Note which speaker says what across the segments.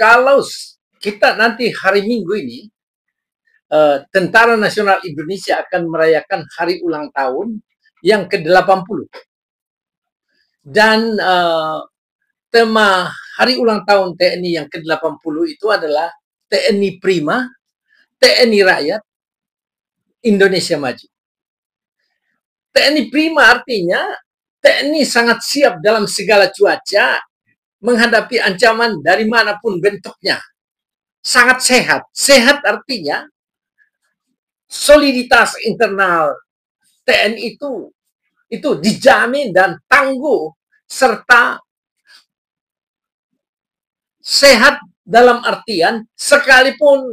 Speaker 1: kalau kita nanti hari Minggu ini, Tentara Nasional Indonesia akan merayakan hari ulang tahun yang ke-80. Dan tema hari ulang tahun TNI yang ke-80 itu adalah TNI Prima, TNI Rakyat, Indonesia Maju. TNI Prima artinya TNI sangat siap dalam segala cuaca menghadapi ancaman dari manapun bentuknya. Sangat sehat. Sehat artinya soliditas internal TNI itu dijamin dan tangguh serta sehat dalam artian sekalipun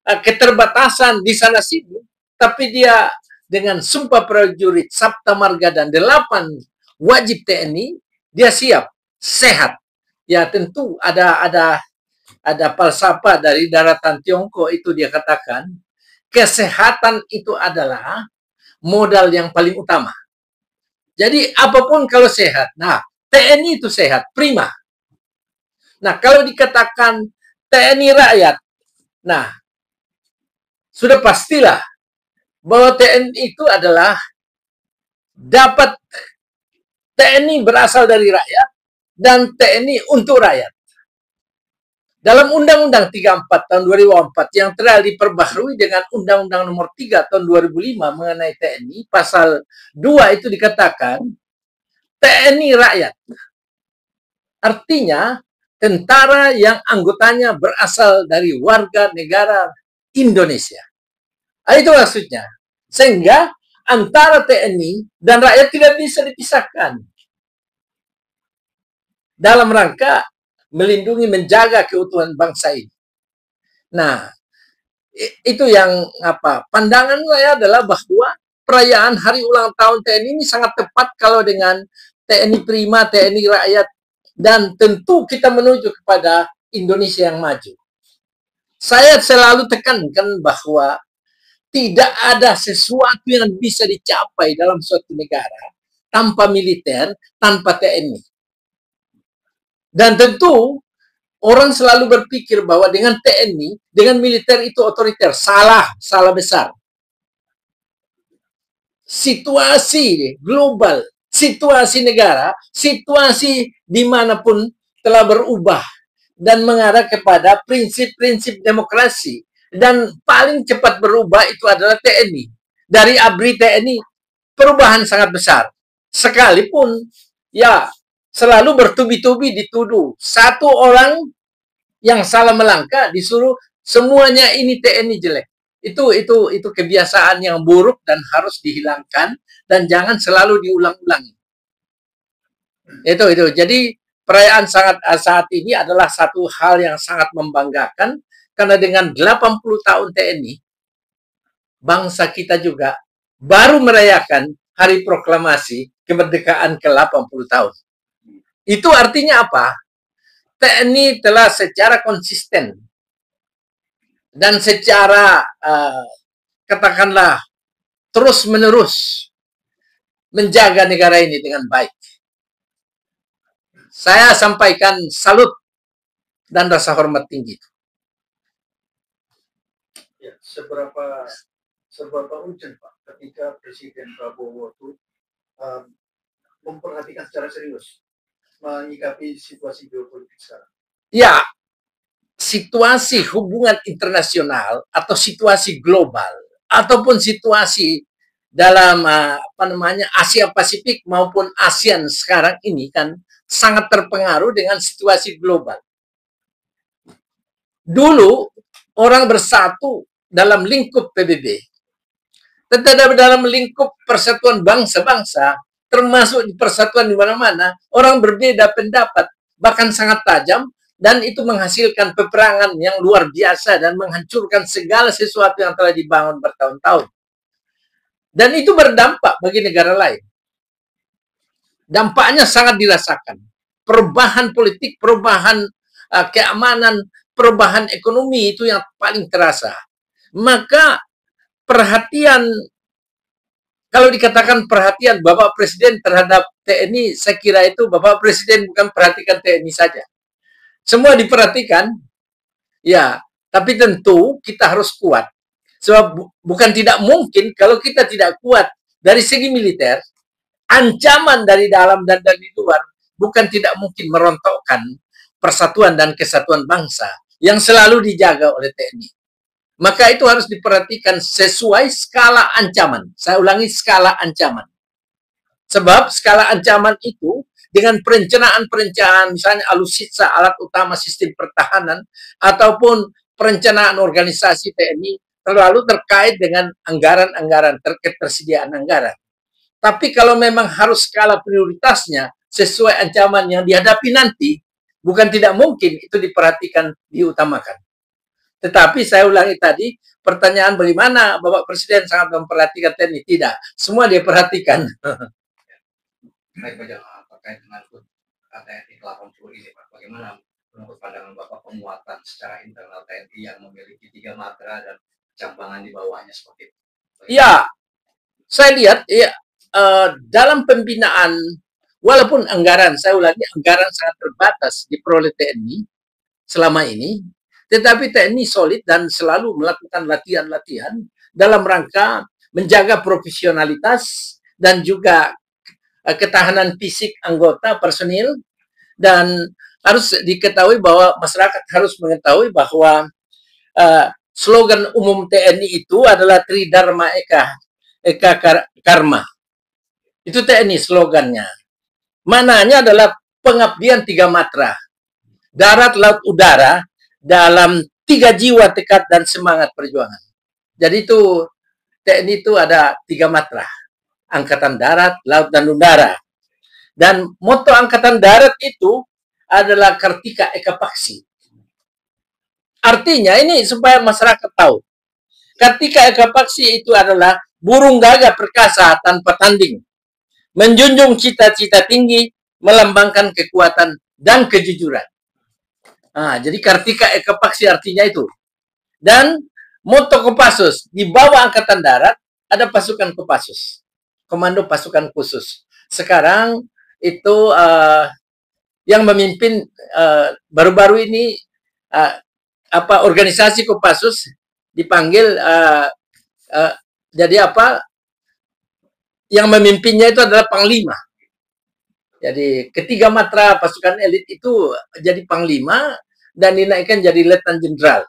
Speaker 1: keterbatasan di sana sini, tapi dia dengan sumpah prajurit Sabta Marga dan 8 wajib TNI, dia siap, sehat. Ya tentu ada falsafah dari daratan Tiongkok itu dia katakan, kesehatan itu adalah modal yang paling utama. Jadi apapun kalau sehat, nah TNI itu sehat, prima. Nah kalau dikatakan TNI rakyat, nah sudah pastilah bahwa TNI itu adalah dapat TNI berasal dari rakyat dan TNI untuk rakyat. Dalam Undang-Undang 34 tahun 2004 yang telah diperbaharui dengan Undang-Undang nomor 3 tahun 2005 mengenai TNI, pasal 2 itu dikatakan TNI rakyat. Artinya tentara yang anggotanya berasal dari warga negara Indonesia. Itu maksudnya. Sehingga antara TNI dan rakyat tidak bisa dipisahkan. Dalam rangka melindungi, menjaga keutuhan bangsa ini. Nah, itu yang pandangan saya adalah bahwa perayaan hari ulang tahun TNI ini sangat tepat kalau dengan TNI Prima, TNI Rakyat, dan tentu kita menuju kepada Indonesia yang maju. Saya selalu tekankan bahwa tidak ada sesuatu yang bisa dicapai dalam suatu negara tanpa militer, tanpa TNI. Dan tentu orang selalu berpikir bahwa dengan TNI, dengan militer itu otoriter. Salah besar. Situasi global, situasi negara, situasi dimanapun telah berubah dan mengarah kepada prinsip-prinsip demokrasi. Dan paling cepat berubah itu adalah TNI. Dari ABRI TNI, perubahan sangat besar. Sekalipun, ya, selalu bertubi-tubi dituduh. Satu orang yang salah melangkah disuruh semuanya ini TNI jelek. Itu kebiasaan yang buruk dan harus dihilangkan dan jangan selalu diulang-ulangi. Itu. Jadi perayaan saat ini adalah satu hal yang sangat membanggakan karena dengan 80 tahun TNI bangsa kita juga baru merayakan hari proklamasi kemerdekaan ke-80 tahun. Itu artinya apa? TNI telah secara konsisten dan secara katakanlah terus-menerus menjaga negara ini dengan baik. Saya sampaikan salut dan rasa hormat tinggi.
Speaker 2: Ya, seberapa urgent Pak ketika Presiden Prabowo itu memperhatikan secara serius menyikapi situasi geopolitik sekarang?
Speaker 1: Ya, situasi hubungan internasional atau situasi global ataupun situasi dalam Asia Pasifik maupun ASEAN sekarang ini kan sangat terpengaruh dengan situasi global. Dulu orang bersatu dalam lingkup PBB, tetapi dalam lingkup persatuan bangsa-bangsa, termasuk di persatuan di mana-mana, orang berbeda pendapat, bahkan sangat tajam, dan itu menghasilkan peperangan yang luar biasa dan menghancurkan segala sesuatu yang telah dibangun bertahun-tahun. Dan itu berdampak bagi negara lain. Dampaknya sangat dirasakan. Perubahan politik, perubahan keamanan, perubahan ekonomi itu yang paling terasa. Maka perhatian, kalau dikatakan perhatian Bapak Presiden terhadap TNI, saya kira itu Bapak Presiden bukan perhatikan TNI saja. Semua diperhatikan, Ya, tapi tentu kita harus kuat. Sebab bukan tidak mungkin kalau kita tidak kuat dari segi militer, ancaman dari dalam dan dari luar bukan tidak mungkin merontokkan persatuan dan kesatuan bangsa yang selalu dijaga oleh TNI. Maka itu harus diperhatikan sesuai skala ancaman. Saya ulangi, skala ancaman. Sebab skala ancaman itu dengan perencanaan-perencanaan, misalnya alutsista, alat utama sistem pertahanan, ataupun perencanaan organisasi TNI, terlalu terkait dengan anggaran-anggaran, ketersediaan anggaran. Tapi kalau memang harus skala prioritasnya sesuai ancaman yang dihadapi nanti, bukan tidak mungkin itu diperhatikan, diutamakan. Tetapi saya ulangi tadi, pertanyaan bagaimana Bapak Presiden sangat memperhatikan TNI? Tidak, semua dia perhatikan.
Speaker 3: Baik, Pak, terkait dengan TNI 80 ini, Pak, bagaimana menurut pandangan Bapak penguatan secara internal TNI yang memiliki 3 matra dan cambangan di bawahnya seperti itu?
Speaker 1: Ya, saya lihat ya, dalam pembinaan, walaupun anggaran, saya ulangi, anggaran sangat terbatas diperoleh TNI selama ini, tetapi TNI solid dan selalu melakukan latihan-latihan dalam rangka menjaga profesionalitas dan juga ketahanan fisik anggota personil. Dan harus diketahui bahwa masyarakat harus mengetahui bahwa slogan umum TNI itu adalah Tridharma Eka Karma. Itu TNI slogannya. Mananya adalah pengabdian 3 matra. Darat, laut, udara dalam 3 jiwa, tekad, dan semangat perjuangan. Jadi itu TNI itu ada 3 matra. Angkatan Darat, Laut, dan Udara. Dan moto Angkatan Darat itu adalah Kartika Eka Paksi. Artinya ini supaya masyarakat tahu. Kartika Eka Paksi itu adalah burung gagah perkasa tanpa tanding. Menjunjung cita-cita tinggi, melambangkan kekuatan dan kejujuran. Nah, jadi Kartika Eka Paksi artinya itu. Dan moto Kopassus, di bawah Angkatan Darat ada pasukan Kopassus, Komando Pasukan Khusus. Sekarang itu yang memimpin baru-baru ini organisasi Kopassus dipanggil jadi apa? Yang memimpinnya itu adalah Panglima. Jadi ketiga matra pasukan elit itu jadi Panglima dan dinaikkan jadi Letnan Jenderal.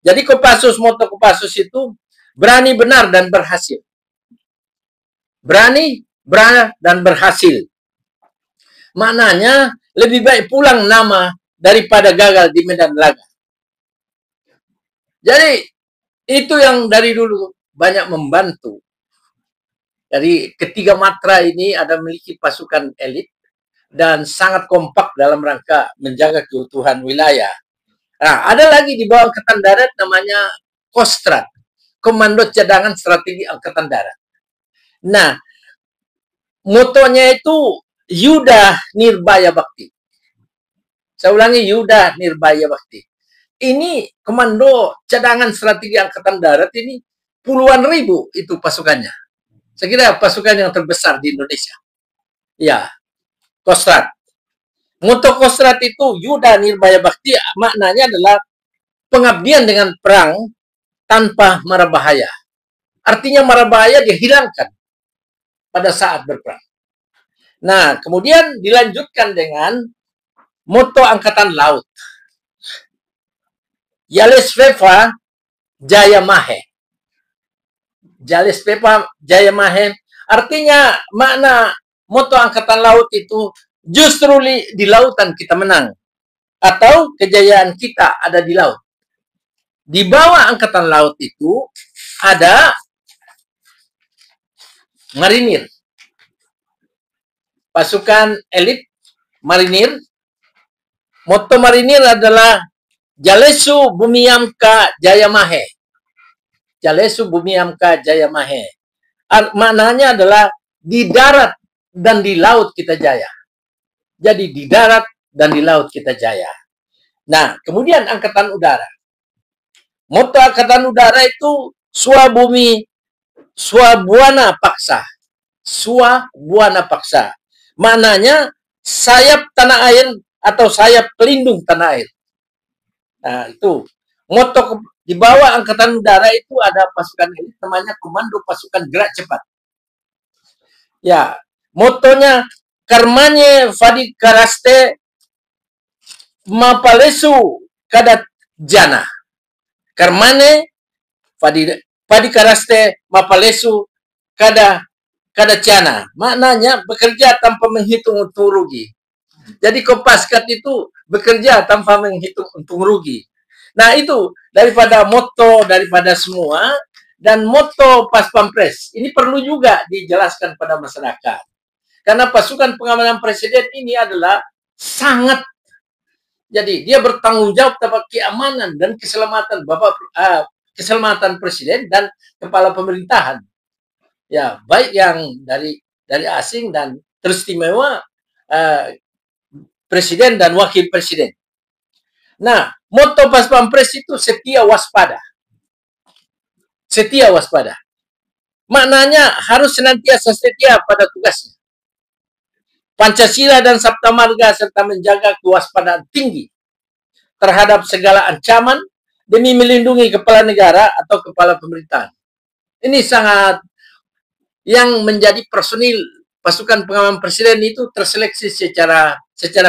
Speaker 1: Jadi Kopassus, moto Kopassus itu berani, benar, dan berhasil. Berani, benar, dan berhasil. Maknanya lebih baik pulang nama daripada gagal di medan laga. Jadi itu yang dari dulu banyak membantu. Jadi ketiga matra ini ada memiliki pasukan elit dan sangat kompak dalam rangka menjaga keutuhan wilayah. Nah, ada lagi di bawah Angkatan Darat namanya Kostrat, Komando Cadangan Strategi Angkatan Darat. Nah, motonya itu Yuda Nirbaya Bakti. Saya ulangi, Yuda Nirbaya Bakti. Ini Komando Cadangan Strategi Angkatan Darat ini puluhan ribu itu pasukannya. Saya kira pasukan yang terbesar di Indonesia. Ya, Kostrat. Moto Kostrat itu Yuda Nirbaya Bakti, maknanya adalah pengabdian dengan perang tanpa mara bahaya. Artinya mara bahaya dihilangkan pada saat berperang. Nah, kemudian dilanjutkan dengan moto Angkatan Laut. Yalesveva Jaya Mahe. Yalesveva Jaya Mahe. Artinya makna moto Angkatan Laut itu justru di lautan kita menang. Atau kejayaan kita ada di laut. Di bawah Angkatan Laut itu ada marinir. Pasukan elit marinir. Moto marinir adalah Jalesu Bumiyamka Jaya Mahe. Jalesu Bumiyamka Jaya Mahe. Maknanya adalah di darat dan di laut kita jaya. Jadi di darat dan di laut kita jaya. Nah, kemudian Angkatan Udara. Moto Angkatan Udara itu Swabuana Paksa. Swabuana Paksa. Maknanya sayap tanah air atau sayap pelindung tanah air. Nah, itu moto di bawah Angkatan Udara itu ada pasukan elit namanya Komando Pasukan Gerak Cepat. Ya, motonya Karmanye Fadi Karaste Mapalesu Kadat Jana. Karmane Fadi Karaste Mapalesu Kada Jana. Maknanya bekerja tanpa menghitung untung rugi. Jadi Kopaskat itu bekerja tanpa menghitung untung rugi. Nah, itu daripada moto daripada semua dan moto Pas Pampres. Ini perlu juga dijelaskan pada masyarakat. Karena pasukan pengamanan presiden ini adalah sangat, jadi dia bertanggung jawab terhadap keamanan dan keselamatan keselamatan presiden dan kepala pemerintahan. Ya, baik yang dari asing dan teristimewa presiden dan wakil presiden. Nah, moto Pas Pampres itu setia waspada. Setia waspada. Maknanya harus senantiasa setia pada tugasnya. Pancasila dan Sabta Marga serta menjaga kewaspadaan tinggi terhadap segala ancaman demi melindungi kepala negara atau kepala pemerintahan. Ini sangat yang menjadi personil pasukan pengaman presiden itu terseleksi secara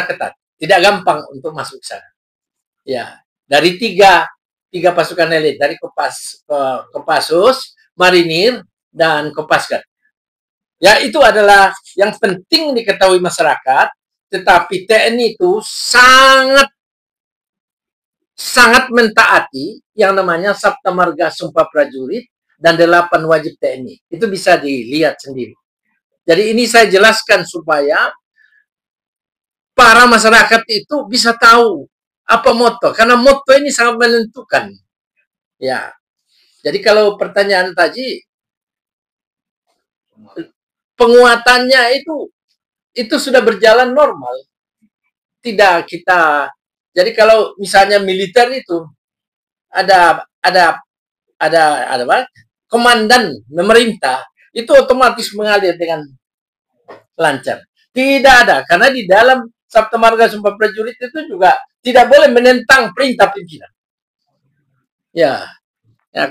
Speaker 1: ketat. Tidak gampang untuk masuk ke sana. Ya, dari tiga pasukan elit, dari Kopassus, Marinir, dan Kopaskat. Ya, itu adalah yang penting diketahui masyarakat, tetapi TNI itu sangat mentaati yang namanya Sabta Marga Sumpah Prajurit dan 8 wajib TNI. Itu bisa dilihat sendiri. Jadi ini saya jelaskan supaya para masyarakat itu bisa tahu apa moto, karena moto ini sangat menentukan. Ya. Jadi kalau pertanyaan tadi, penguatannya itu sudah berjalan normal. Tidak kita, jadi kalau misalnya militer itu ada apa? Komandan memerintah itu otomatis mengalir dengan lancar. Tidak ada, karena di dalam Sabta Marga Sumpah Prajurit itu juga tidak boleh menentang perintah pimpinan. Ya,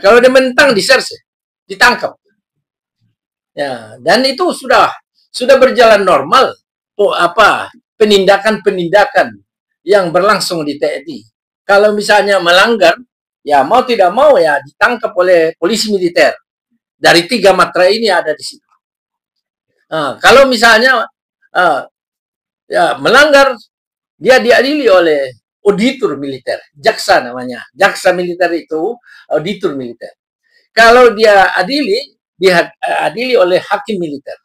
Speaker 1: kalau dia menentang diserse, ditangkap. Ya, dan itu sudah berjalan normal. Penindakan yang berlangsung di TNI. Kalau misalnya melanggar, ya mau tidak mau ya ditangkap oleh polisi militer. Dari 3 matra ini ada di situ. Kalau misalnya ya melanggar, dia diadili oleh auditor militer, jaksa namanya. Jaksa militer itu auditor militer. Kalau dia diadili oleh hakim militer.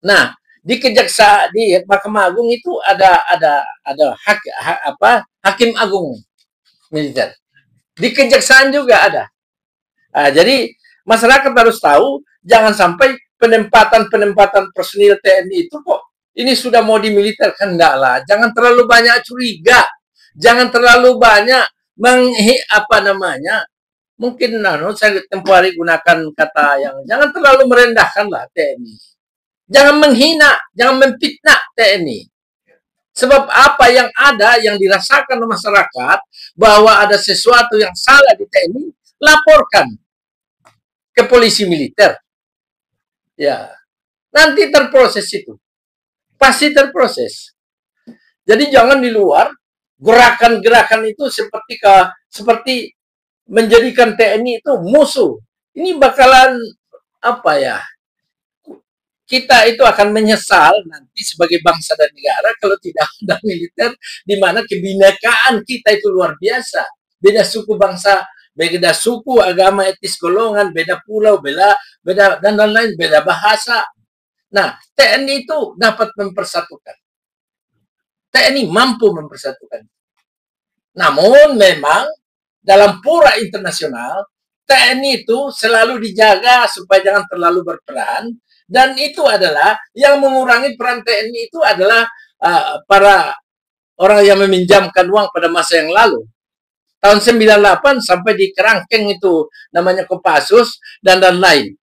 Speaker 1: Nah, di Mahkamah Agung itu ada hakim agung militer. Di kejaksaan juga ada. Jadi masyarakat harus tahu, jangan sampai penempatan personil TNI itu kok ini sudah mau dimiliterkan, enggak lah. Jangan terlalu banyak curiga. Jangan terlalu banyak mungkin saya tempoh hari gunakan kata yang jangan terlalu merendahkan lah TNI. Jangan menghina, jangan memfitnah TNI. Sebab apa yang ada, yang dirasakan masyarakat, bahwa ada sesuatu yang salah di TNI, laporkan ke polisi militer. Ya, nanti terproses itu. Pasti terproses. Jadi jangan di luar, gerakan-gerakan itu seperti menjadikan TNI itu musuh. Ini bakalan kita itu akan menyesal nanti sebagai bangsa dan negara kalau tidak ada militer, di mana kebinekaan kita itu luar biasa. Beda suku bangsa, beda suku, agama, etnis, golongan, beda pulau, beda dan lain-lain, beda bahasa. Nah, TNI itu dapat mempersatukan. TNI mampu mempersatukan. Namun memang dalam pura internasional, TNI itu selalu dijaga supaya jangan terlalu berperan. Dan itu adalah yang mengurangi peran TNI itu adalah para orang yang meminjamkan uang pada masa yang lalu. Tahun 98 sampai di kerangkeng itu namanya Kopassus dan lain.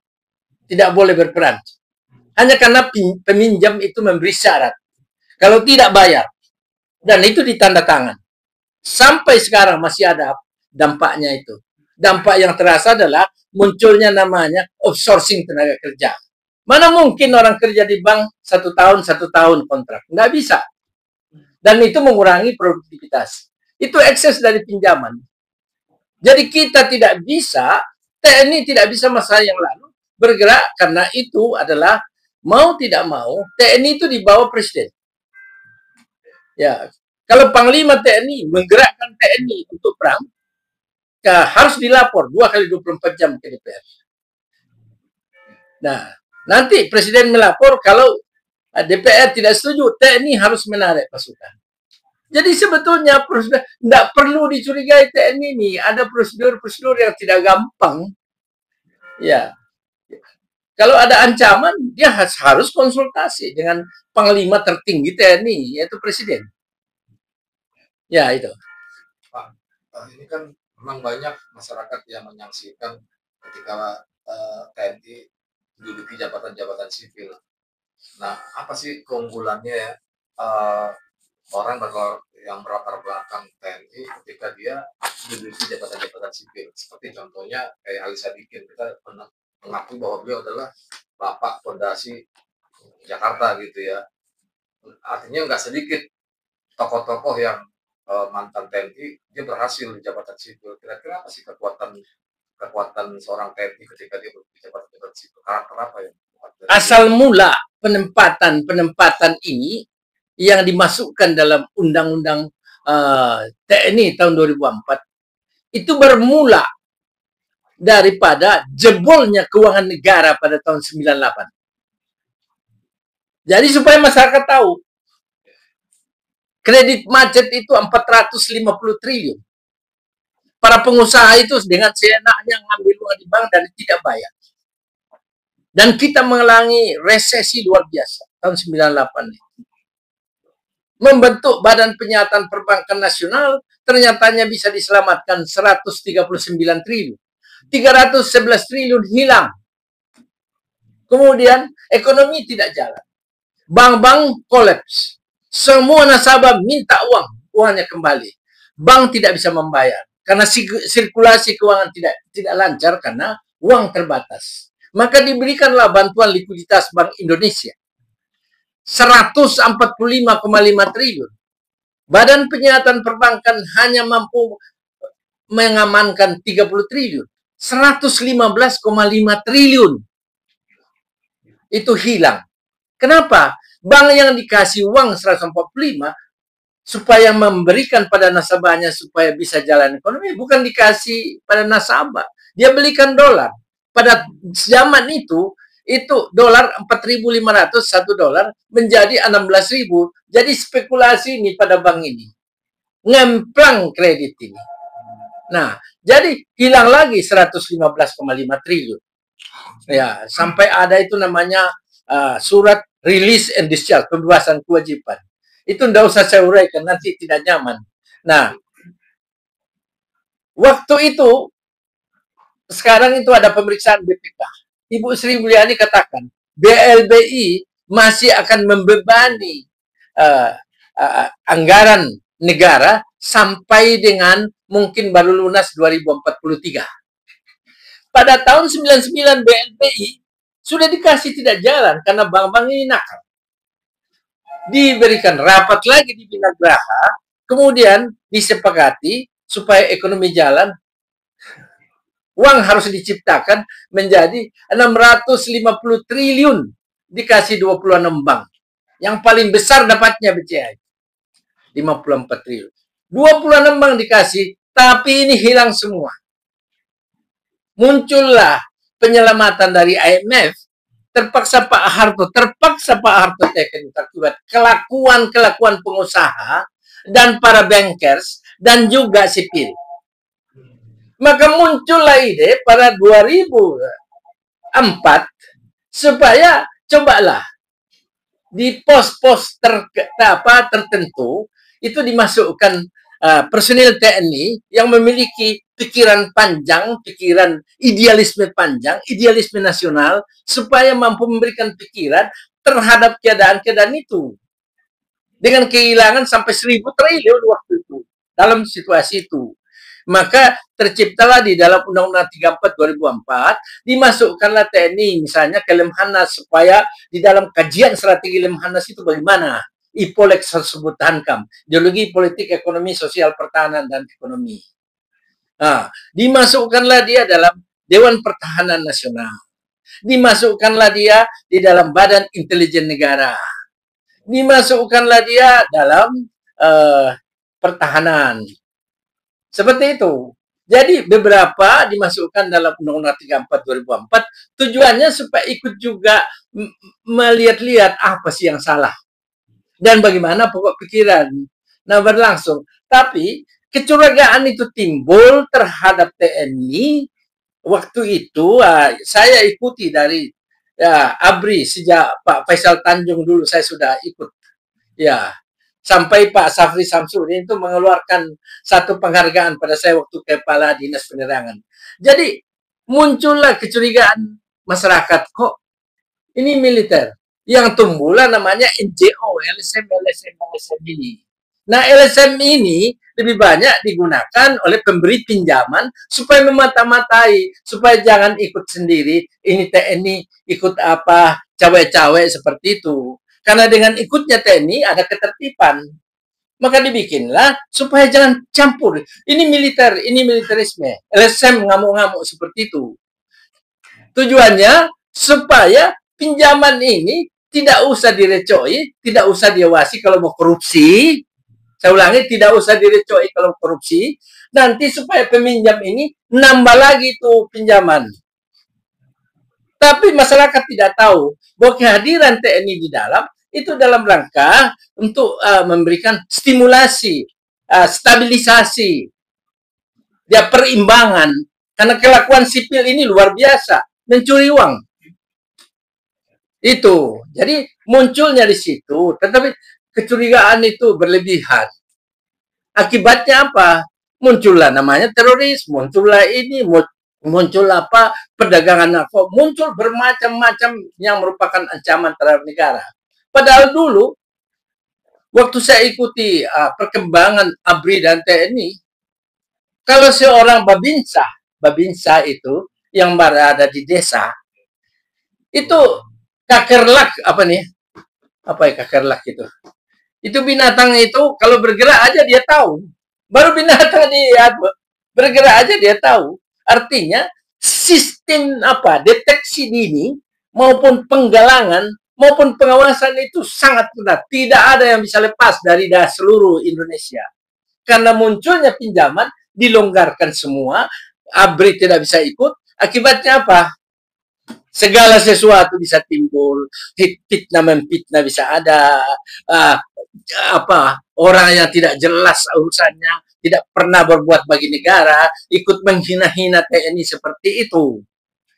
Speaker 1: Tidak boleh berperan. Hanya karena peminjam itu memberi syarat. Kalau tidak bayar. Dan itu ditanda tangan. Sampai sekarang masih ada dampaknya itu. Dampak yang terasa adalah munculnya namanya outsourcing tenaga kerja. Mana mungkin orang kerja di bank 1 tahun kontrak? Nggak bisa. Dan itu mengurangi produktivitas. Itu ekses dari pinjaman. Jadi kita tidak bisa, TNI tidak bisa masa yang lalu bergerak karena itu adalah mau tidak mau TNI itu di bawah presiden. Ya, kalau Panglima TNI menggerakkan TNI untuk perang, ya, harus dilapor 2 kali 24 jam ke DPR. Nah, nanti presiden melapor kalau DPR tidak setuju, TNI harus menarik pasukan. Jadi sebetulnya prosedur tidak perlu dicurigai TNI ini. Ada prosedur-prosedur yang tidak gampang. Ya, kalau ada ancaman, dia harus konsultasi dengan panglima tertinggi TNI, yaitu presiden. Ya, itu.
Speaker 4: Pak, ini kan memang banyak masyarakat yang menyaksikan ketika TNI menduduki jabatan-jabatan sipil. Nah, apa sih keunggulannya ya orang yang berlatar belakang TNI ketika dia menduduki jabatan-jabatan sipil? Seperti contohnya kayak Ali Sadikin, kita pernah mengakui bahwa beliau adalah bapak fondasi Jakarta gitu ya. Artinya nggak sedikit tokoh-tokoh yang mantan TNI dia berhasil di jabatan sipil. Kira-kira apa sih kekuatan seorang TNI ketika dia berada di jabatan sipil? Karakter apa yang
Speaker 1: asal mula penempatan ini yang dimasukkan dalam undang-undang TNI tahun 2004 itu bermula daripada jebolnya keuangan negara pada tahun 98. Jadi supaya masyarakat tahu, kredit macet itu 450 triliun. Para pengusaha itu dengan seenaknya ngambil uang di bank dan tidak bayar. Dan kita mengalami resesi luar biasa tahun 98 itu. Membentuk Badan Penyihatan Perbankan Nasional, ternyatanya bisa diselamatkan 139 triliun. 311 triliun hilang. Kemudian ekonomi tidak jalan. Bank-bank kolaps. Semua nasabah minta uangnya kembali. Bank tidak bisa membayar karena sirkulasi keuangan tidak lancar karena uang terbatas. Maka diberikanlah bantuan likuiditas Bank Indonesia 145,5 triliun. Badan Penyihatan Perbankan hanya mampu mengamankan 30 triliun. 115,5 triliun itu hilang. Kenapa? Bank yang dikasih uang 145 supaya memberikan pada nasabahnya supaya bisa jalan ekonomi, bukan dikasih pada nasabah. Dia belikan dolar. Pada zaman itu dolar 4.500 $1 menjadi 16.000. Jadi spekulasi ini pada bank ini. Ngemplang kredit ini. Nah, jadi hilang lagi 115,5 triliun. Ya, sampai ada itu namanya surat release and discharge, pembebasan kewajiban. Itu tidak usah saya uraikan, nanti tidak nyaman. Nah, waktu itu, sekarang itu ada pemeriksaan BPK. Ibu Sri Mulyani katakan, BLBI masih akan membebani anggaran negara sampai dengan mungkin baru lunas 2043. Pada tahun 99 BLBI sudah dikasih tidak jalan karena bank-bank ini nakal. Diberikan rapat lagi di Binagraha, kemudian disepakati supaya ekonomi jalan, uang harus diciptakan menjadi 650 triliun dikasih 26 bank. Yang paling besar dapatnya BCA 54 triliun. 26 bank dikasih, tapi ini hilang semua. Muncullah penyelamatan dari IMF, terpaksa Pak Harto taken akibat kelakuan pengusaha dan para bankers dan juga sipil. Maka muncullah ide pada 2004 supaya cobalah di pos-pos tertentu itu dimasukkan personil TNI yang memiliki pikiran panjang, pikiran idealisme panjang, idealisme nasional, supaya mampu memberikan pikiran terhadap keadaan-keadaan itu. Dengan kehilangan sampai 1.000 triliun waktu itu. dalam situasi itu. Maka terciptalah di dalam Undang-Undang 34 2004 dimasukkanlah TNI misalnya ke Lemhanas supaya di dalam kajian strategi Lemhanas itu bagaimana IPOLEK tersebut hankam, ideologi politik ekonomi sosial pertahanan dan ekonomi. Nah, dimasukkanlah dia dalam Dewan Pertahanan Nasional, dimasukkanlah dia di dalam Badan Intelijen Negara, dimasukkanlah dia dalam pertahanan. Seperti itu. Jadi beberapa dimasukkan dalam Undang-Undang 34 2004 tujuannya supaya ikut juga melihat-lihat apa sih yang salah dan bagaimana pokok pikiran. Nah, berlangsung. Tapi kecurigaan itu timbul terhadap TNI waktu itu. Saya ikuti dari ABRI sejak Pak Faisal Tanjung dulu saya sudah ikut. Ya. Sampai Pak Safri Samsudin itu mengeluarkan satu penghargaan pada saya waktu Kepala Dinas Penerangan. Jadi muncullah kecurigaan masyarakat, kok ini militer. Yang tumbuhlah namanya NGO, LSM ini. Nah, LSM ini lebih banyak digunakan oleh pemberi pinjaman supaya memata-matai, supaya jangan ikut sendiri, ini TNI ikut apa, cawe-cawe seperti itu. Karena dengan ikutnya TNI ada ketertiban. Maka dibikinlah supaya jangan campur. Ini militer, ini militerisme. LSM ngamuk-ngamuk seperti itu. Tujuannya supaya pinjaman ini tidak usah direcoi, tidak usah diawasi kalau mau korupsi. Saya ulangi, tidak usah direcoi kalau korupsi. Nanti supaya peminjam ini nambah lagi tuh pinjaman. Tapi masyarakat tidak tahu bahwa kehadiran TNI di dalam itu dalam rangka untuk memberikan stimulasi, stabilisasi, ya perimbangan. Karena kelakuan sipil ini luar biasa, mencuri uang. Itu. Jadi munculnya di situ, tetapi kecurigaan itu berlebihan. Akibatnya apa? Muncullah namanya teroris, muncullah ini, muncul apa? Perdagangan narkoba, muncul bermacam-macam yang merupakan ancaman terhadap negara. Padahal dulu, waktu saya ikuti perkembangan ABRI dan TNI, kalau seorang babinsa itu yang berada di desa, itu kakerlak apa nih? Apa ya kakerlak itu? Itu binatang itu kalau bergerak aja dia tahu. Baru binatang dia bergerak aja dia tahu. Artinya sistem deteksi dini maupun penggalangan maupun pengawasan itu sangat ketat. Tidak ada yang bisa lepas dari seluruh Indonesia. Karena munculnya pinjaman, dilonggarkan semua, ABRI tidak bisa ikut, akibatnya apa? Segala sesuatu bisa timbul, fitnah bisa ada, orang yang tidak jelas urusannya, tidak pernah berbuat bagi negara, ikut menghina-hina TNI seperti itu.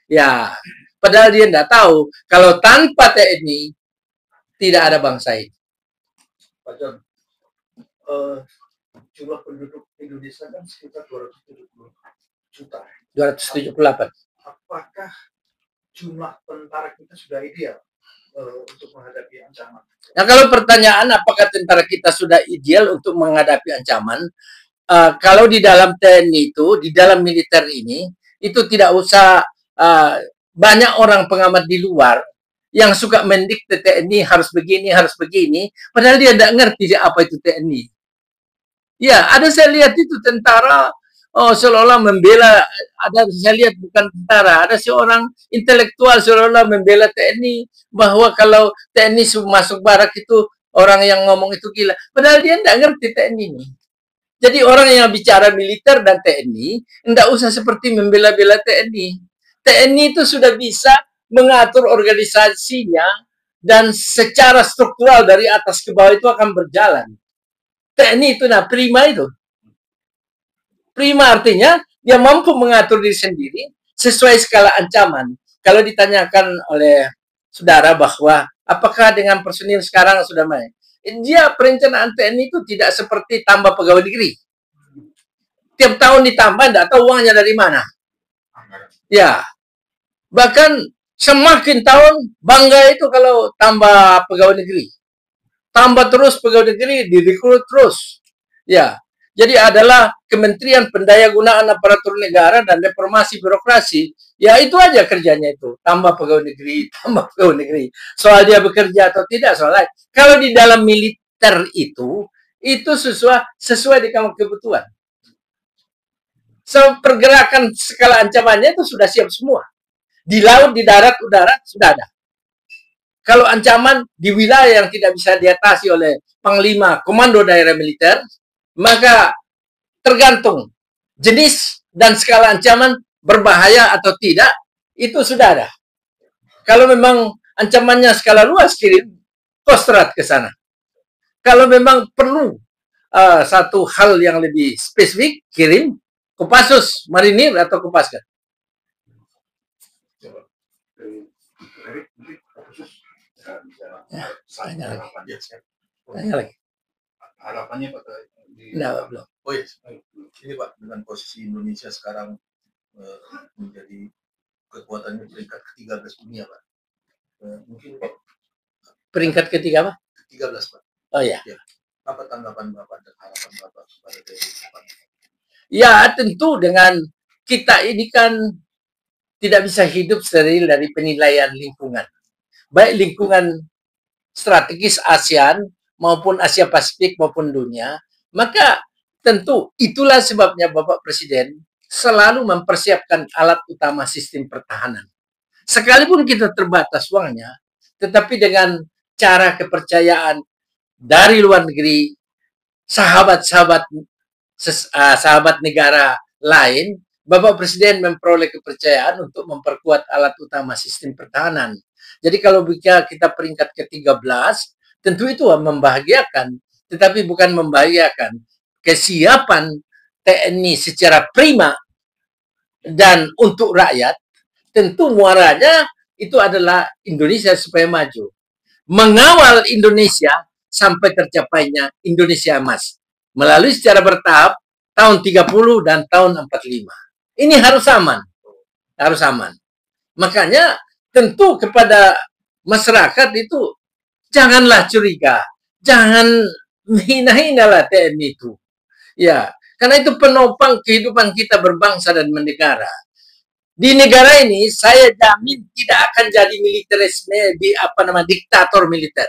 Speaker 1: Ya, padahal dia tidak tahu kalau tanpa TNI tidak ada bangsa ini.
Speaker 2: Pak John, jumlah penduduk Indonesia kan sekitar 270 juta.
Speaker 1: 278.
Speaker 2: Apakah jumlah tentara kita sudah ideal untuk menghadapi ancaman?
Speaker 1: Nah, kalau pertanyaan apakah tentara kita sudah ideal untuk menghadapi ancaman, kalau di dalam TNI itu, di dalam militer ini, itu tidak usah banyak orang pengamat di luar yang suka mendikte TNI harus begini, padahal dia tidak ngerti apa itu TNI. Ya, ada saya lihat itu tentara seolah-olah membela, ada saya lihat bukan tentara, ada seorang intelektual seolah-olah membela TNI, bahwa kalau TNI masuk barak itu orang yang ngomong itu gila. Padahal dia tidak ngerti TNI ini. Jadi orang yang bicara militer dan TNI tidak usah seperti membela-bela TNI. TNI itu sudah bisa mengatur organisasinya dan secara struktural dari atas ke bawah itu akan berjalan. TNI itu prima itu. Prima artinya dia mampu mengatur diri sendiri sesuai skala ancaman. Kalau ditanyakan oleh saudara bahwa apakah dengan personil sekarang sudah main, dia perencanaan TNI itu tidak seperti tambah pegawai negeri. Tiap tahun ditambah, tidak tahu uangnya dari mana. Ya, bahkan semakin tahun bangga itu kalau tambah pegawai negeri. Tambah terus pegawai negeri, direkrut terus. Ya, Jadi adalah Kementerian Pendayagunaan Aparatur Negara dan Reformasi Birokrasi. Ya itu aja kerjanya itu. Tambah pegawai negeri, tambah pegawai negeri. Soal dia bekerja atau tidak, soal lain. Kalau di dalam militer itu sesuai dengan kebutuhan. So, pergerakan skala ancamannya itu sudah siap semua. Di laut, di darat, udara, sudah ada. Kalau ancaman di wilayah yang tidak bisa diatasi oleh Panglima Komando Daerah Militer, maka tergantung jenis dan skala ancaman berbahaya atau tidak, itu sudah ada. Kalau memang ancamannya skala luas, kirim Kostrad ke sana. Kalau memang perlu satu hal yang lebih spesifik, kirim Kopassus Marinir atau Kopasgat. Tanya lagi.
Speaker 4: Harapannya Pak
Speaker 1: Belum.
Speaker 4: Oh iya, ini Pak, dengan posisi Indonesia sekarang menjadi kekuatannya peringkat ke-13 dunia Pak. Mungkin Pak,
Speaker 1: Peringkat ketiga apa?
Speaker 4: ke-13 Pak.
Speaker 1: Oh ya.
Speaker 4: Apa tanggapan Bapak dan harapan Bapak kepada TNI?
Speaker 1: Ya tentu dengan kita ini kan tidak bisa hidup steril dari penilaian lingkungan. Baik lingkungan strategis ASEAN maupun Asia Pasifik maupun dunia, maka tentu itulah sebabnya Bapak Presiden selalu mempersiapkan alat utama sistem pertahanan. Sekalipun kita terbatas uangnya, tetapi dengan cara kepercayaan dari luar negeri, sahabat-sahabat negara lain, Bapak Presiden memperoleh kepercayaan untuk memperkuat alat utama sistem pertahanan. Jadi kalau kita peringkat ke-13, tentu itu membahagiakan, tetapi bukan membahagiakan kesiapan TNI secara prima dan untuk rakyat, tentu muaranya itu adalah Indonesia supaya maju. Mengawal Indonesia sampai tercapainya Indonesia Emas. Melalui secara bertahap tahun 30 dan tahun 45. Ini harus aman. Harus aman. Makanya tentu kepada masyarakat itu janganlah curiga. Jangan hina-hinalah TNI itu. Ya, karena itu penopang kehidupan kita berbangsa dan bernegara. Di negara ini saya jamin tidak akan jadi militerisme diktator militer.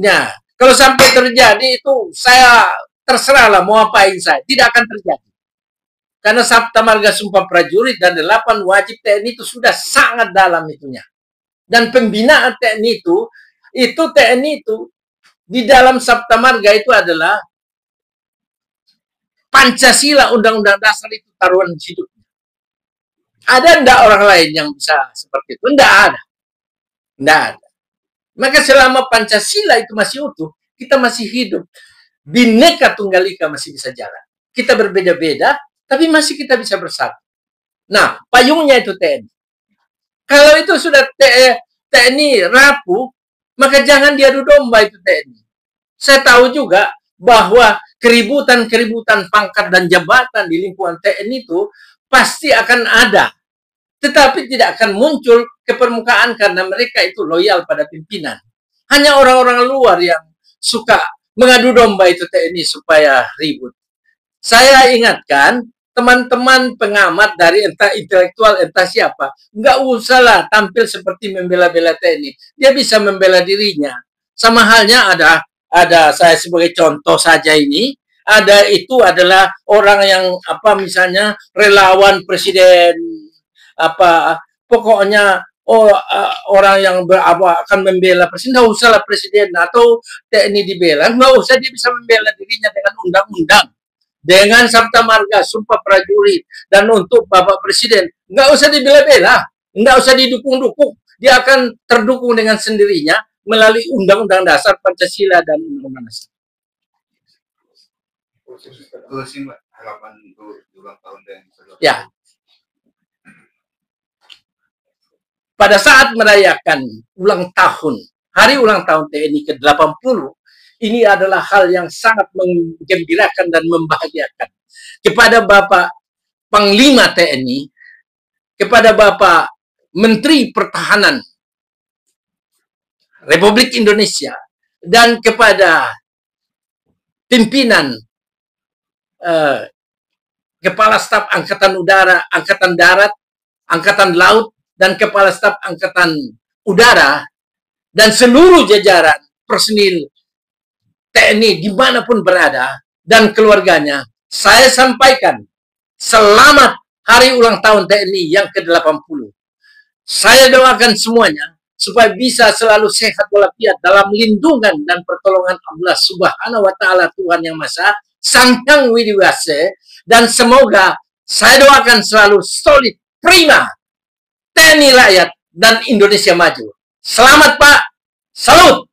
Speaker 1: Nah, kalau sampai terjadi itu saya terserahlah mau apain saya, tidak akan terjadi. Karena Sabta Marga Sumpah Prajurit dan 8 wajib TNI itu sudah sangat dalam itunya. Dan pembinaan TNI itu TNI itu di dalam Sabta Marga itu adalah Pancasila, Undang-Undang Dasar itu taruhan hidupnya. Ada enggak orang lain yang bisa seperti itu? Enggak ada. Enggak ada. Maka selama Pancasila itu masih utuh, kita masih hidup. Bhinneka Tunggal Ika masih bisa jalan. Kita berbeda-beda, tapi masih kita bisa bersatu. Nah, payungnya itu TNI. Kalau itu sudah TNI rapuh, maka jangan diadu domba itu TNI. Saya tahu juga bahwa keributan-keributan pangkat dan jabatan di lingkungan TNI itu pasti akan ada. Tetapi tidak akan muncul ke permukaan karena mereka itu loyal pada pimpinan. Hanya orang-orang luar yang suka mengadu domba itu TNI supaya ribut. Saya ingatkan teman-teman pengamat dari entah intelektual entah siapa, nggak usahlah tampil seperti membela-bela TNI. Dia bisa membela dirinya. Sama halnya ada saya sebagai contoh saja ini, ada itu adalah orang yang misalnya relawan presiden pokoknya orang yang akan membela presiden, nggak usahlah presiden atau TNI dibela, nggak usah, dia bisa membela dirinya dengan undang-undang, dengan Sabta Marga Sumpah Prajurit, dan untuk Bapak Presiden nggak usah dibela-bela, nggak usah didukung-dukung, dia akan terdukung dengan sendirinya melalui Undang-Undang Dasar Pancasila dan Undang-Undang Dasar.
Speaker 3: Closing harapan untuk ulang tahun TNI.
Speaker 1: Ya. Pada saat merayakan ulang tahun, hari ulang tahun TNI ke-80, ini adalah hal yang sangat menggembirakan dan membahagiakan. Kepada Bapak Panglima TNI, kepada Bapak Menteri Pertahanan Republik Indonesia, dan kepada pimpinan Kepala Staf Angkatan Udara, Angkatan Darat, Angkatan Laut, dan Kepala Staf Angkatan Udara, dan seluruh jajaran personil TNI dimanapun berada, dan keluarganya, saya sampaikan selamat hari ulang tahun TNI yang ke-80. Saya doakan semuanya supaya bisa selalu sehat walafiat dalam lindungan dan pertolongan Allah Subhanahu wa Ta'ala, Tuhan Yang Maha Esa, Sang Hyang Widiwase, dan semoga saya doakan selalu solid, prima, TNI rakyat dan Indonesia maju. Selamat Pak, salut.